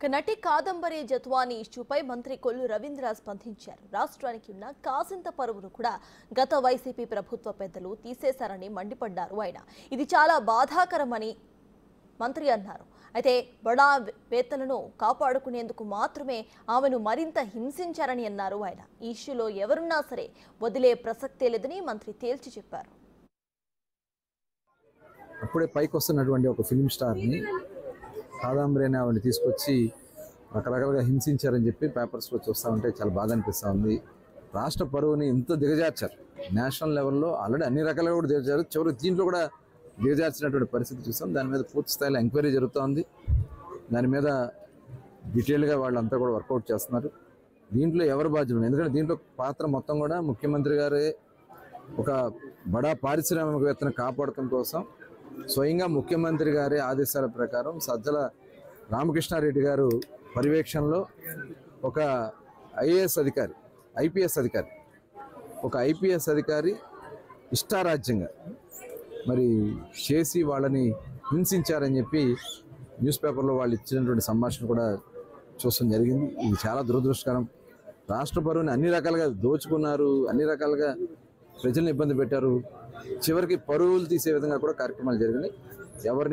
నటి కాదంబరి జత్వాని ఇష్యూపై మంత్రి కొల్లు రవీంద్ర స్పందించారు. రాష్ట్రానికి ఉన్న కాసింత పరువును కూడా గత వైసీపీ ప్రభుత్వ పెద్దలు తీసేశారని మండిపడ్డారు. ఆయన ఇది చాలా బాధాకరమని మంత్రి అన్నారు. అయితే బడా వేత్తలను కాపాడుకునేందుకు మాత్రమే ఆమెను మరింత హింసించారని అన్నారు. ఆయన ఈ ఇష్యూలో ఎవరున్నా సరే వదిలే ప్రసక్తే లేదని మంత్రి తేల్చి చెప్పారు. అప్పుడే పైకి వస్తున్నటువంటి ఒక ఫిల్మ్ స్టార్ని కాదంబరి అనే ఆవిడని తీసుకొచ్చి రకరకాలుగా హింసించారని చెప్పి పేపర్స్లో చూస్తూ ఉంటే చాలా బాధ అనిపిస్తూ ఉంది. రాష్ట్ర పరువుని ఎంతో దిగజార్చారు. నేషనల్ లెవెల్లో ఆల్రెడీ అన్ని రకాలుగా కూడా దిగజారు. చివరికి దీంట్లో కూడా దిగజార్చినటువంటి పరిస్థితి చూస్తాం. దాని మీద పూర్తి స్థాయిలో ఎంక్వైరీ జరుగుతూ ఉంది. దాని మీద డీటెయిల్గా వాళ్ళంతా కూడా వర్కౌట్ చేస్తున్నారు. దీంట్లో ఎవరు బాధ్యులు? ఎందుకంటే దీంట్లో పాత్ర మొత్తం కూడా ముఖ్యమంత్రి గారే ఒక బడా పారిశ్రామికవేత్తను కాపాడటం కోసం స్వయంగా ముఖ్యమంత్రి గారి ఆదేశాల ప్రకారం సజ్జల రామకృష్ణారెడ్డి గారు పర్యవేక్షణలో ఒక ఐఏఎస్ అధికారి, ఐపీఎస్ అధికారి ఇష్టారాజ్యంగా మరి చేసి వాళ్ళని హింసించారని చెప్పి న్యూస్ పేపర్లో వాళ్ళు ఇచ్చినటువంటి సంభాషణ కూడా చూడడం జరిగింది. ఇది చాలా దురదృష్టకరం. రాష్ట్ర పరువుని అన్ని రకాలుగా దోచుకున్నారు, అన్ని రకాలుగా ప్రజల్ని ఇబ్బంది పెట్టారు. చివరికి పరువులు తీసే విధంగా కూడా కార్యక్రమాలు జరిగినాయి. ఎవరిని